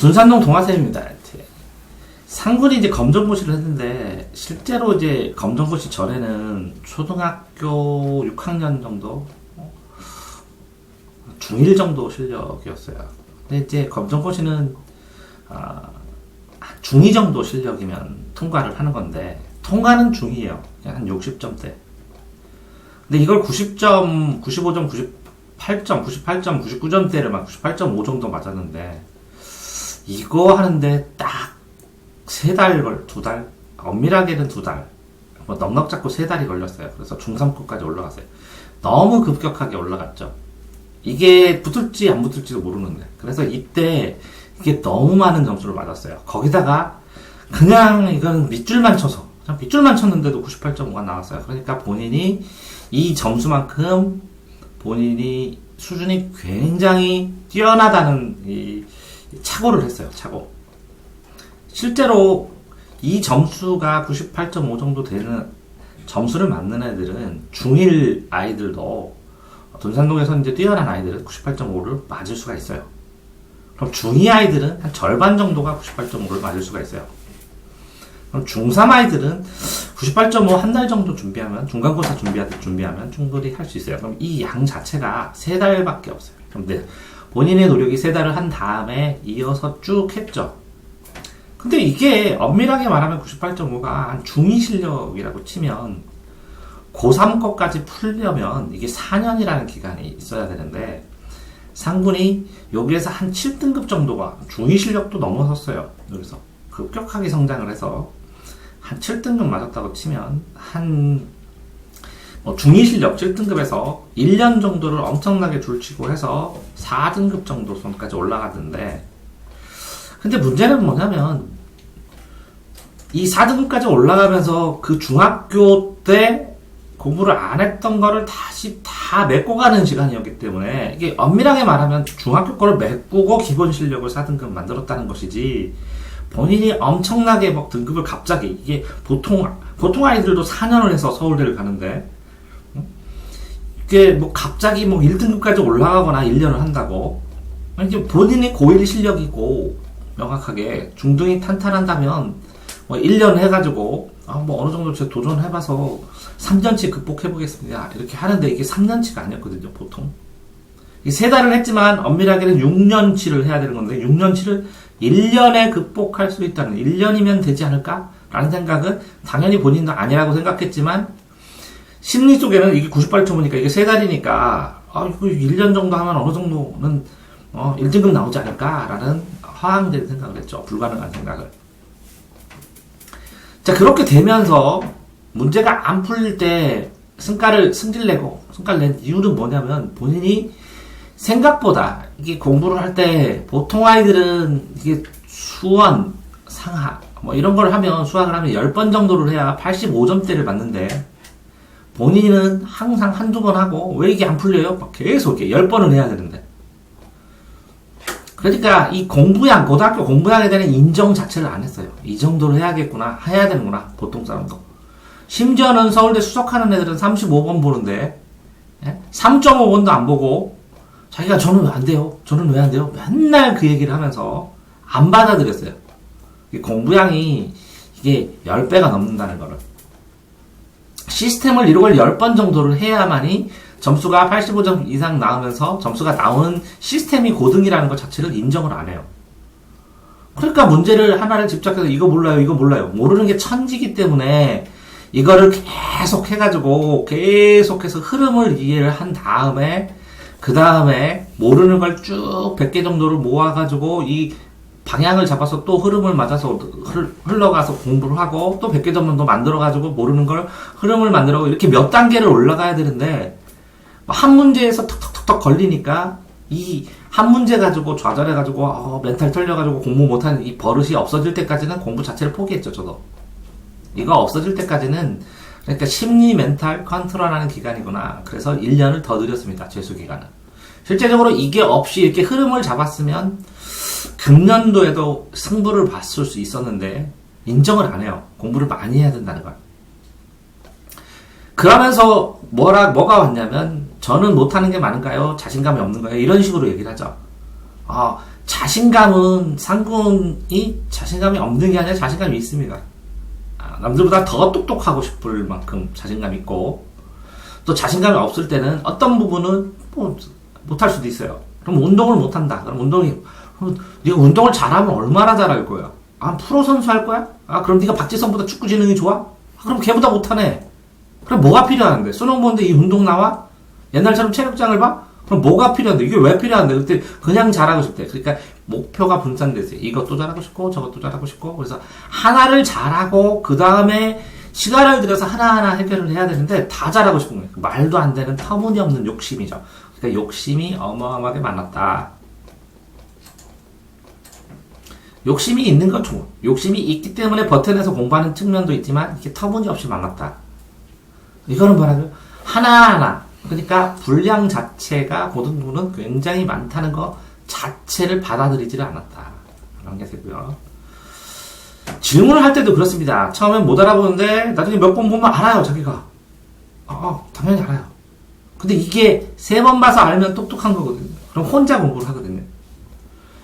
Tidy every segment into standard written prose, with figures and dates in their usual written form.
둔산동 동아쌤입니다. 상군이 이제 검정고시를 했는데, 실제로 이제 검정고시 전에는 초등학교 6학년 정도, 중1 정도 실력이었어요. 근데 이제 검정고시는, 중2 정도 실력이면 통과를 하는 건데, 통과는 중2에요. 한 60점대. 근데 이걸 90점, 95점, 98점, 98점, 99점대를 막 98.5 정도 맞았는데, 이거 하는데 딱 3달, 2달, 엄밀하게는 2달, 뭐 넉넉 잡고 3달이 걸렸어요. 그래서 중3급까지 올라갔어요. 너무 급격하게 올라갔죠. 이게 붙을지 안 붙을지도 모르는데. 그래서 이때 이게 너무 많은 점수를 맞았어요. 거기다가 그냥 이건 밑줄만 쳐서, 그냥 밑줄만 쳤는데도 98.5가 나왔어요. 그러니까 본인이 이 점수만큼 본인이 수준이 굉장히 뛰어나다는 이 착오를 했어요. 착오. 실제로 이 점수가 98.5 정도 되는 점수를 맞는 애들은 중1 아이들도 둔산동에서 이제 뛰어난 아이들은 98.5를 맞을 수가 있어요. 그럼 중2 아이들은 한 절반 정도가 98.5를 맞을 수가 있어요. 그럼 중3 아이들은 98.5 한 달 정도 준비하면, 중간고사 준비하면 충분히 할 수 있어요. 그럼 이 양 자체가 3달밖에 없어요. 근데 본인의 노력이 3달을 한 다음에 이어서 쭉 했죠. 근데 이게 엄밀하게 말하면 98.5가 한 중2 실력이라고 치면 고3 거까지 풀려면 이게 4년이라는 기간이 있어야 되는데, 상군이 여기에서 한 7등급 정도가 중2 실력도 넘어섰어요. 여기서 급격하게 성장을 해서 한 7등급 맞았다고 치면 중2 실력 7등급에서 1년 정도를 엄청나게 줄치고 해서 4등급 정도 선까지 올라가던데, 근데 문제는 뭐냐면 이 4등급까지 올라가면서 그 중학교 때 공부를 안 했던 거를 다시 다 메꿔가는 시간이었기 때문에, 이게 엄밀하게 말하면 중학교 거를 메꾸고 기본 실력을 4등급 만들었다는 것이지, 본인이 엄청나게 막 등급을 갑자기, 이게 보통 아이들도 4년을 해서 서울대를 가는데, 이게 뭐 갑자기 뭐 1등급까지 올라가거나 1년을 한다고, 이제 본인이 고1 실력이고 명확하게 중등이 탄탄한다면 뭐 1년 해가지고 뭐 어느 정도 제가 도전해봐서 3년치 극복해보겠습니다 이렇게 하는데, 이게 3년치가 아니었거든요. 보통 이 3달을 했지만 엄밀하게는 6년치를 해야 되는 건데, 6년치를 1년에 극복할 수 있다는, 1년이면 되지 않을까? 라는 생각은 당연히 본인도 아니라고 생각했지만, 심리 속에는 이게 98.5니까 이게 3달이니까 이거 1년 정도 하면 어느 정도는 1등급 나오지 않을까? 라는 허황된 생각을 했죠. 불가능한 생각을. 자, 그렇게 되면서 문제가 안 풀릴 때 승질 낸 이유는 뭐냐면, 본인이 생각보다 이게 공부를 할 때 보통 아이들은 이게 수원, 상학 뭐 이런 걸 하면, 수학을 하면 10번 정도를 해야 85점대를 맞는데, 본인은 항상 한두 번 하고 왜 이게 안 풀려요? 막 계속 이렇게 10번을 해야 되는데. 그러니까 이 공부양, 고등학교 공부양에 대한 인정 자체를 안 했어요. 이 정도로 해야 되는구나, 보통 사람도. 심지어는 서울대 수석하는 애들은 35번 보는데 3.5번도 안 보고 자기가 저는 왜 안 돼요? 저는 왜 안 돼요? 맨날 그 얘기를 하면서 안 받아들였어요. 공부양이 이게 10배가 넘는다는 거를. 시스템을 이걸 10번 정도를 해야만이 점수가 85점 이상 나오면서 점수가 나오는 시스템이 고등이라는 것 자체를 인정을 안 해요. 그러니까 문제를 하나를 집착해서 이거 몰라요. 모르는 게 천지기 때문에 이거를 계속 해가지고 계속해서 흐름을 이해를 한 다음에, 그 다음에 모르는 걸 쭉 100개 정도를 모아가지고 이 방향을 잡아서 또 흐름을 맞아서 흘러가서 공부를 하고, 또 100개 정도 만들어가지고 모르는 걸 흐름을 만들어가고, 이렇게 몇 단계를 올라가야 되는데, 한 문제에서 턱턱턱턱 걸리니까 이 한 문제 가지고 좌절해가지고 멘탈 털려가지고 공부 못하는 이 버릇이 없어질 때까지는 공부 자체를 포기했죠. 저도 이거 없어질 때까지는, 그러니까 심리 멘탈 컨트롤하는 기간이구나. 그래서 1년을 더 늘렸습니다. 재수 기간은. 실제적으로 이게 없이 이렇게 흐름을 잡았으면 금년도에도 승부를 봤을 수 있었는데 인정을 안 해요. 공부를 많이 해야 된다는 걸. 그러면서 뭐가 왔냐면, 저는 못하는 게 많은가요? 자신감이 없는 거예요? 이런 식으로 얘기를 하죠. 자신감은 상군이 자신감이 없는 게 아니라 자신감이 있습니다. 남들보다 더 똑똑하고 싶을 만큼 자신감이 있고, 또 자신감이 없을 때는 어떤 부분은 뭐 못할 수도 있어요. 그럼 운동을 못한다. 그럼 네가 운동을 잘하면 얼마나 잘할 거야? 프로 선수 할 거야? 그럼 네가 박지성보다 축구 지능이 좋아? 그럼 걔보다 못하네. 그럼 뭐가 필요한데? 수능 보는데 이 운동 나와? 옛날처럼 체력장을 봐? 그럼 뭐가 필요한데? 이게 왜 필요한데? 그때 그냥 잘하고 싶대. 그러니까 목표가 분산됐어요. 이것도 잘하고 싶고 저것도 잘하고 싶고. 그래서 하나를 잘하고 그 다음에 시간을 들여서 하나하나 해결을 해야 되는데 다 잘하고 싶은 거예요. 말도 안 되는 터무니없는 욕심이죠. 그러니까 욕심이 어마어마하게 많았다. 욕심이 있는 건 좋아. 욕심이 있기 때문에 버텨내서 공부하는 측면도 있지만 이게 터무니없이 많았다. 이거는 뭐라고요? 하나하나. 그러니까 분량 자체가 고등부는 굉장히 많다는 거 자체를 받아들이지를 않았다. 그런 게 되고요. 질문을 할 때도 그렇습니다. 처음엔 못 알아보는데 나중에 몇 번 보면 알아요, 자기가. 당연히 알아요. 근데 이게 3번 봐서 알면 똑똑한 거거든요. 그럼 혼자 공부를 하거든요.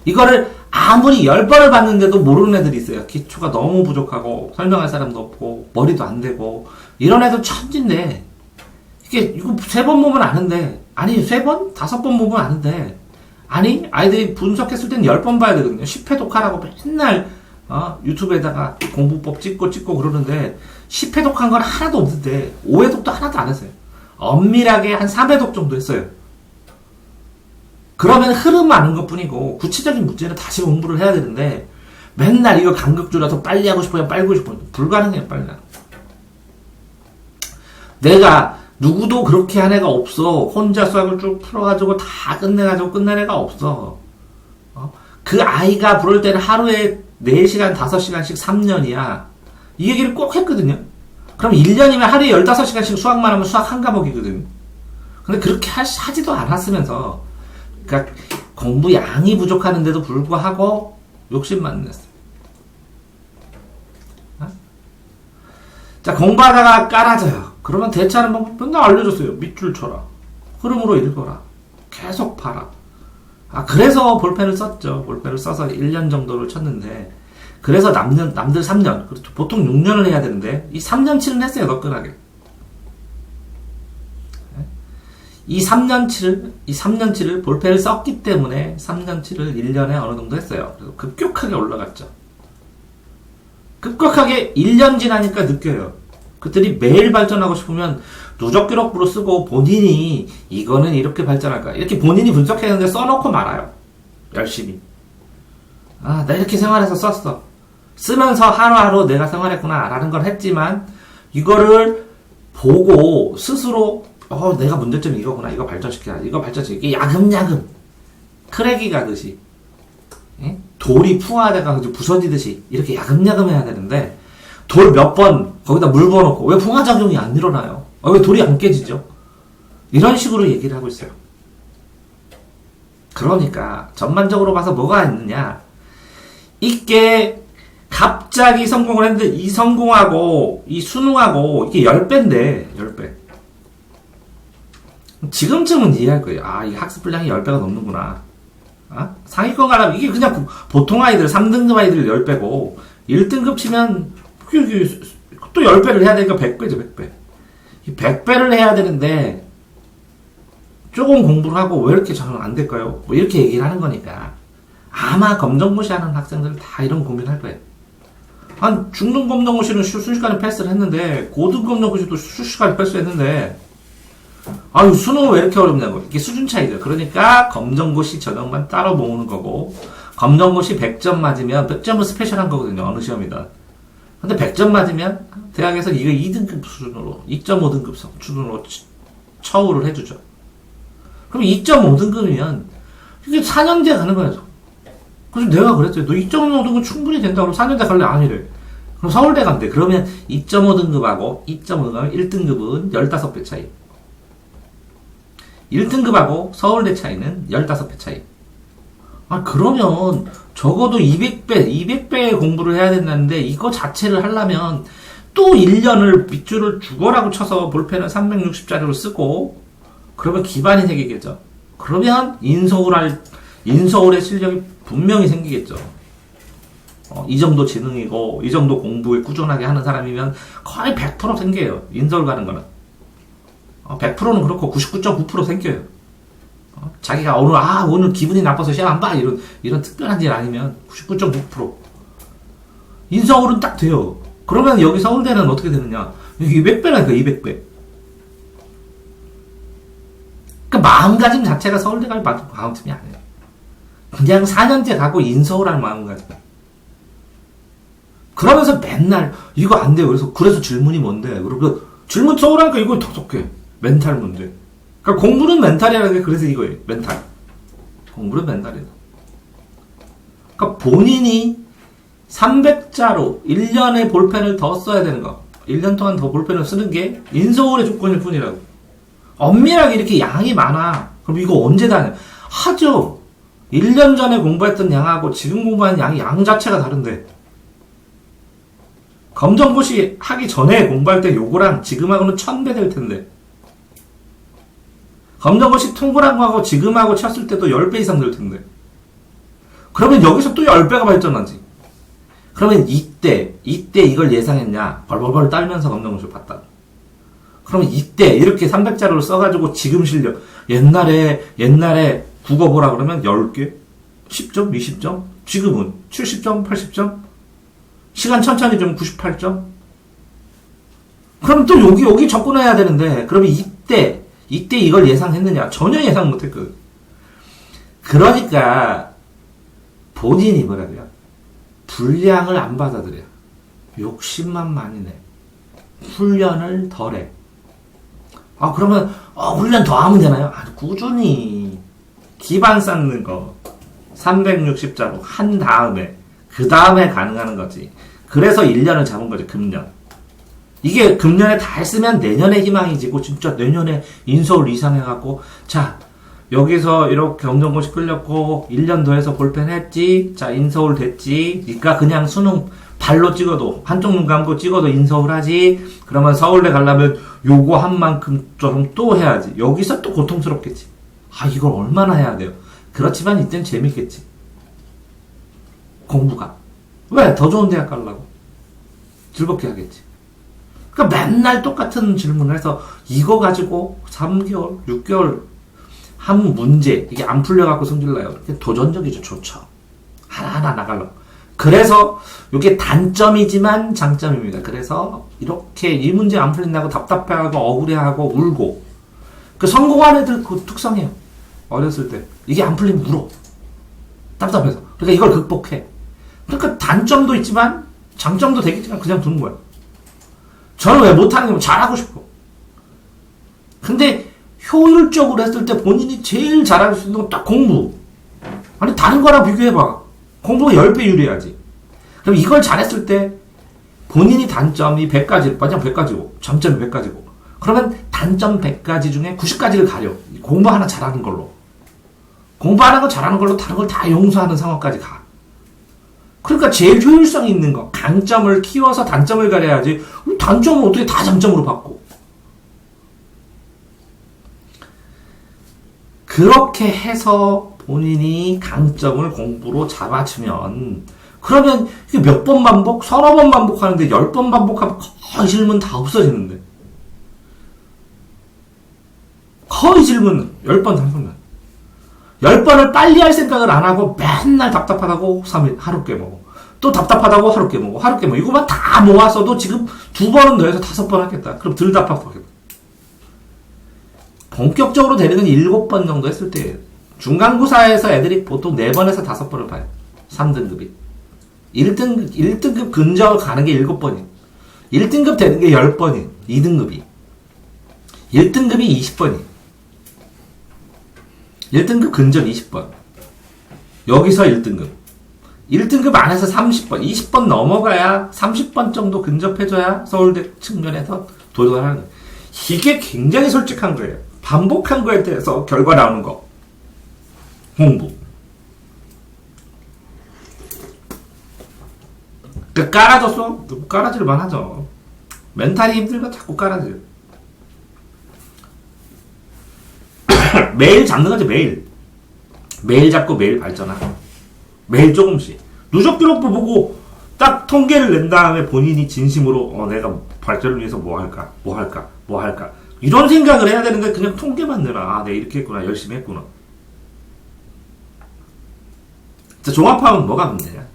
이거를 아무리 10번을 봤는데도 모르는 애들이 있어요. 기초가 너무 부족하고 설명할 사람도 없고 머리도 안 되고 이런 애도 천진데 이거 3번 보면 아는데, 아니 3번? 5번 보면 아는데, 아니 아이들이 분석했을 땐 10번 봐야 되거든요. 10회독 하라고 맨날 유튜브에다가 공부법 찍고 그러는데 10회독 한 건 하나도 없는데 5회독도 하나도 안 했어요. 엄밀하게 한 3회독 정도 했어요. 그러면 흐름 아는 것 뿐이고 구체적인 문제는 다시 공부를 해야 되는데 맨날 이거 간극주라서 빨리 하고 싶어요, 빨고 싶어요. 불가능해요, 빨리. 내가 누구도 그렇게 한 애가 없어. 혼자 수학을 쭉 풀어가지고 다 끝내가지고 끝낸 애가 없어. 그 아이가 부를 때는 하루에 4시간, 5시간씩 3년이야. 이 얘기를 꼭 했거든요. 그럼 1년이면 하루에 15시간씩 수학만 하면 수학 한 과목이거든. 근데 그렇게 하지도 않았으면서, 그러니까 공부 양이 부족하는데도 불구하고 욕심만 냈어요. 자, 공부하다가 깔아져요. 그러면 대체하는 방법 맨날 알려줬어요. 밑줄 쳐라. 흐름으로 읽어라. 계속 봐라. 그래서 볼펜을 썼죠. 볼펜을 써서 1년 정도를 쳤는데, 그래서 남들 3년, 그렇죠. 보통 6년을 해야 되는데, 이 3년치는 했어요, 너끈하게. 이 3년치를 볼펜을 썼기 때문에 3년치를 1년에 어느 정도 했어요. 그래서 급격하게 올라갔죠. 급격하게 1년 지나니까 느껴요. 그들이 매일 발전하고 싶으면 누적 기록부로 쓰고 본인이 이거는 이렇게 발전할까 이렇게 본인이 분석했는데 써놓고 말아요. 열심히. 나 이렇게 생활해서 썼어. 쓰면서 하루하루 내가 생활했구나 라는 걸 했지만 이거를 보고 스스로 내가 문제점이 이거구나, 이거 발전시켜야, 이거 발전시키기 야금야금 크랙이 가듯이 돌이 풍화되가 부서지듯이 이렇게 야금야금 해야 되는데 돌 몇 번 거기다 물 부어놓고 왜 풍화작용이 안 일어나요? 왜 돌이 안 깨지죠? 이런 식으로 얘기를 하고 있어요. 그러니까 전반적으로 봐서 뭐가 있느냐, 이게 갑자기 성공을 했는데 이 성공하고 이 수능하고 이게 10배인데 10배. 지금쯤은 이해할 거예요. 이 학습 분량이 10배가 넘는구나. 상위권 가려면 이게 그냥 보통 아이들 3등급 아이들 10배고 1등급 치면 또 10배를 해야 되니까 100배죠. 100배. 100배를 해야 되는데 조금 공부를 하고 왜 이렇게 저는 안 될까요? 뭐 이렇게 얘기를 하는 거니까 아마 검정고시 하는 학생들 다 이런 고민할 거예요. 중등 검정고시는 순식간에 패스를 했는데 고등 검정고시도 순식간에 패스했는데 수능은 왜 이렇게 어렵냐고. 이게 수준 차이죠. 그러니까 검정고시 전형만 따로 모으는 거고, 검정고시 100점 맞으면 100점은 스페셜한 거거든요. 어느 시험이든. 근데 100점 맞으면 대학에서 이거 2등급 수준으로 2.5등급 수준으로 처우를 해주죠. 그럼 2.5등급이면 이게 4년제 가는 거예요. 그래서 내가 그랬어요. 너 2.5등급 충분히 된다고 그러면 4년제 갈래? 아니래. 그럼 서울대 간대. 그러면 2.5등급하고 2.5등급하면 1등급은 15배 차이. 1등급하고 서울대 차이는 15배 차이. 그러면 적어도 200배 공부를 해야 된다는데 이거 자체를 하려면 또 1년을 밑줄을 죽어라고 쳐서 볼펜을 360짜리로 쓰고 그러면 기반이 생기겠죠. 그러면 인서울 할 인서울의 실력이 분명히 생기겠죠. 이 정도 지능이고 이 정도 공부에 꾸준하게 하는 사람이면 거의 100% 생겨요. 인서울 가는 거는 100%는 그렇고 99.9% 생겨요. 자기가 오늘 기분이 나빠서 시험 안 봐 이런 특별한 일 아니면 99.9% 인서울은 딱 돼요. 그러면 여기 서울대는 어떻게 되느냐? 200배라니까 200배. 그러니까 마음가짐 자체가 서울대 갈 마음가짐이 아니에요. 그냥 4년제 가고 인서울할 마음가짐. 그러면서 맨날 이거 안 돼요. 그래서 질문이 뭔데? 그리고 질문 써오라니까 이거 톡톡해. 멘탈 문제. 그러니까 공부는 멘탈이라는 게 그래서 이거예요. 멘탈. 공부는 멘탈이다. 그러니까 본인이 300자로 1년에 볼펜을 더 써야 되는 거. 1년 동안 더 볼펜을 쓰는 게 인서울의 조건일 뿐이라고. 엄밀하게 이렇게 양이 많아. 그럼 이거 언제 다냐? 하죠. 1년 전에 공부했던 양하고 지금 공부하는 양 자체가 다른데. 검정고시 하기 전에 공부할 때 요거랑 지금하고는 1000배 될 텐데. 검정고시 통보한 거하고 지금하고 쳤을 때도 10배 이상 될 텐데. 그러면 여기서 또 10배가 발전하지. 그러면 이때 이걸 예상했냐? 벌벌벌 떨면서 검정고시를 봤다. 그러면 이때 이렇게 300자료를 써가지고 지금 실력. 옛날에 국어 보라 그러면 10개? 10점? 20점? 지금은 70점? 80점? 시간 천천히 좀 98점? 그럼 또 여기 접근해야 되는데, 그러면 이때 이걸 예상했느냐? 전혀 예상 못했거든. 그러니까, 본인이 뭐라고요? 분량을 안 받아들여. 욕심만 많이 내. 훈련을 덜 해. 그러면, 훈련 더 하면 되나요? 꾸준히, 기반 쌓는 거, 360자로 한 다음에, 그 다음에 가능한 거지. 그래서 1년을 잡은 거지, 금년. 이게 금년에 다 했으면 내년에 희망이 지고, 진짜 내년에 인서울 이상해갖고, 자, 여기서 이렇게 검정고시 끌렸고, 1년 더 해서 볼펜 했지, 자, 인서울 됐지, 그러니까 그냥 수능 발로 찍어도, 한쪽 눈 감고 찍어도 인서울 하지, 그러면 서울대 가려면 요거 한 만큼 좀 또 해야지. 여기서 또 고통스럽겠지. 이걸 얼마나 해야 돼요? 그렇지만 이땐 재밌겠지. 공부가. 왜? 더 좋은 대학 가려고. 즐겁게 하겠지. 그러니까 맨날 똑같은 질문을 해서 이거 가지고 3개월, 6개월 한 문제 이게 안 풀려갖고 성질나요. 도전적이죠. 좋죠. 하나하나 나가려고. 그래서 이게 단점이지만 장점입니다. 그래서 이렇게 이 문제 안 풀린다고 답답해하고 억울해하고 울고 그 성공한 애들 그 특성이에요. 어렸을 때 이게 안 풀리면 울어. 답답해서. 그러니까 이걸 극복해. 그러니까 단점도 있지만 장점도 되겠지만 그냥 두는 거야. 저는 왜 못하는 게 잘하고 싶어. 근데 효율적으로 했을 때 본인이 제일 잘할 수 있는 건 딱 공부. 아니 다른 거랑 비교해봐. 공부가 10배 유리하지. 그럼 이걸 잘했을 때 본인이 단점이 100가지, 만약 100가지고 장점이 100가지고 그러면 단점 100가지 중에 90가지를 가려. 공부 하나 잘하는 걸로. 공부하는 거 잘하는 걸로 다른 걸 다 용서하는 상황까지 가. 그러니까 제일 효율성 있는 거, 강점을 키워서 단점을 가려야지. 단점을 어떻게 다 장점으로 바꿔? 그렇게 해서 본인이 강점을 공부로 잡아주면, 그러면 이게 몇 번 반복, 서너 번 반복하는데 10번 반복하면 거의 질문 다 없어지는데. 거의 질문 10번 다 없어지는데. 10번을 빨리 할 생각을 안 하고 맨날 답답하다고 3일 하루 깨먹어. 또 답답하다고 하루 깨먹어. 하루 깨먹어. 이거만 다 모았어도 지금 2번은 더해서 5번 하겠다. 그럼 덜 답답하겠다. 본격적으로 대리는 7번 정도 했을 때 중간고사에서 애들이 보통 4번에서 5번을 봐요. 3등급이. 1등급 근저 가는 게 7번이에요. 1등급 되는 게 10번이에요. 2등급이. 1등급이 20번이에요. 1등급 근접 20번. 여기서 1등급. 1등급 안에서 30번. 20번 넘어가야 30번 정도 근접해줘야 서울대 측면에서 도전하는 거예요. 이게 굉장히 솔직한 거예요. 반복한 거에 대해서 결과 나오는 거. 공부. 그러니까 깔아줬어? 깔아줄만 하죠. 멘탈이 힘들면 자꾸 깔아줘요. 매일 잡는 거지, 매일. 매일 잡고 매일 발전하고 매일 조금씩 누적 기록부 보고 딱 통계를 낸 다음에 본인이 진심으로 내가 발전을 위해서 뭐 할까 이런 생각을 해야 되는데 그냥 통계만 내라. 아, 내가 이렇게 했구나, 열심히 했구나. 자, 종합하면 뭐가 문제냐?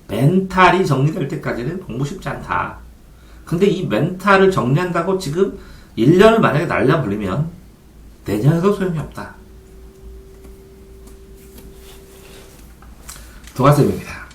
멘탈이 정리될 때까지는 공부 쉽지 않다. 근데 이 멘탈을 정리한다고 지금 1년을 만약에 날려버리면 내년에도 소용이 없다. 도가쌤입니다.